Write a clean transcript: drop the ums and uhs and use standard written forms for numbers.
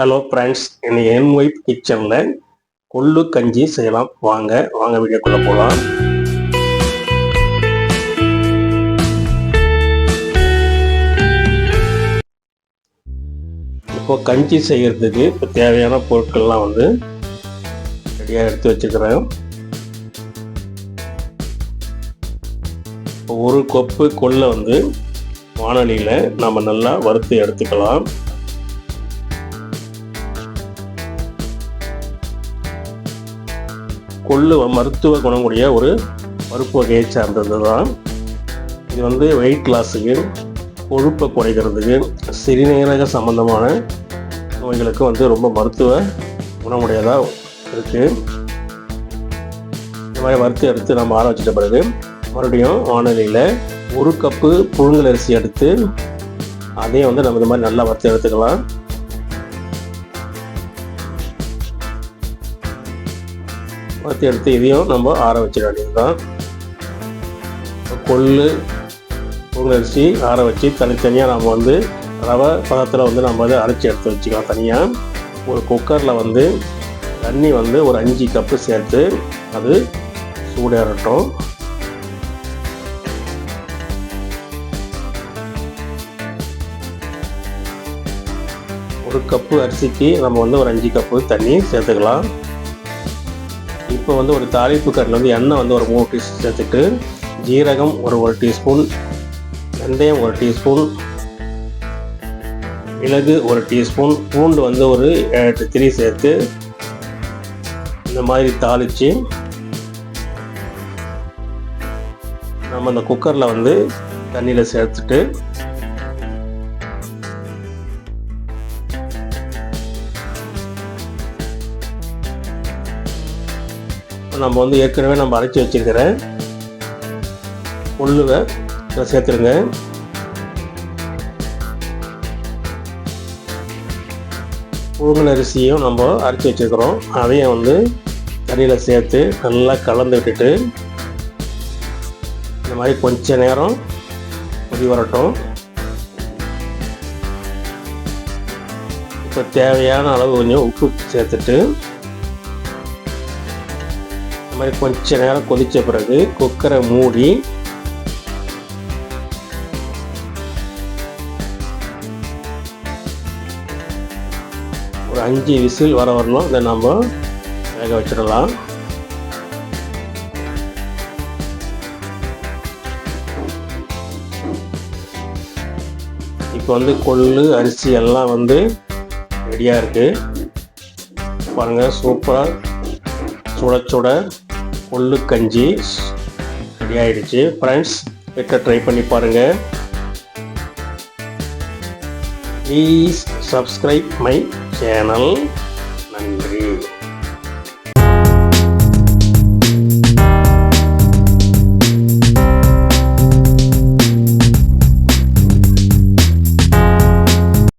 Hello friends, இன்னைக்கு என் wife கிச்சனில் கொள்ளு கஞ்சி செய்யலாம். வாங்க வீடியோக்குள்ளே போகலாம். இப்போ கஞ்சி செய்கிறதுக்கு இப்போ தேவையான பொருட்கள்லாம் ரெடியாக எடுத்து வச்சுக்கிறேன். இப்போ ஒரு கொப்பு கொள்ளை வானலியில் நம்ம நல்லா வறுத்து எடுத்துக்கலாம். கொள்ளு மருத்துவ குணமுடைய ஒரு பருப்பு வகையை சார்ந்தது தான். இது வெயிட் லாஸுக்கு, கொழுப்பை குறைக்கிறதுக்கு, சிறுநீரக சம்பந்தமான நோய்களுக்கு ரொம்ப மருத்துவ குணமுடையதாக இருக்குது. இந்த மாதிரி வறுத்து எடுத்து நம்ம ஆற வச்சிட்ட பிறகு மறுபடியும் வானலியில் ஒரு கப்பு புழுங்கல் அரிசி எடுத்து அதையும் நம்ம இந்த மாதிரி நல்லா வறுத்து எடுத்துக்கலாம். வறுத்து எடுத்து இதையும் நம்ம ஆற வச்சிட வேண்டியது தான். கொள்ளு புழுங்கரிசி ஆற வச்சு தனித்தனியாக நம்ம ரவை பதத்தில் நம்ம அரைச்சி எடுத்து வச்சுக்கலாம். தனியாக ஒரு குக்கரில் தண்ணி ஒரு 5 கப்பு சேர்த்து அது சூடேறட்டும். ஒரு கப்பு அரிசிக்கு நம்ம ஒரு 5 கப்பு தண்ணி சேர்த்துக்கலாம். இப்போ ஒரு தாளிப்பு கட்டில் எண்ணெய் ஒரு 3 டீஸ்பூன் சேர்த்துட்டு, ஜீரகம் ஒரு டீஸ்பூன், வெந்தயம் 1 டீஸ்பூன், மிளகு 1 டீஸ்பூன், பூண்டு ஒரு 8 திரி சேர்த்து இந்த மாதிரி தாளித்து நம்ம அந்த குக்கரில் தண்ணியில் சேர்த்துட்டு நம்ம ஏற்கனவே நம்ம அரைச்சி வச்சிருக்கிற கொள்ளுவை சேர்த்துருங்க. புழுங்கல் அரிசியும் நம்ம அரைச்சி வச்சுருக்கிறோம், அதையும் தண்ணியில் சேர்த்து நல்லா கலந்து விட்டுட்டு இந்த மாதிரி கொஞ்ச நேரம் கொதி வரட்டும். இப்போ தேவையான அளவு கொஞ்சம் உப்பு சேர்த்துட்டு இந்த மாதிரி கொஞ்ச நேரம் கொதித்த பிறகு குக்கரை மூடி ஒரு 5 விசில் வரணும். இதை நம்ம வேக வச்சிடலாம். இப்போ கொள்ளு அரிசி எல்லாம் ரெடியாக இருக்குது. பாருங்கள், சூப்பராக சுட சுட கொள்ளு கஞ்சி ரெடி ஆகிடுச்சு. ஃப்ரெண்ட்ஸ், வீட்டில் ட்ரை பண்ணி பாருங்கள். Please subscribe my channel. நன்றி.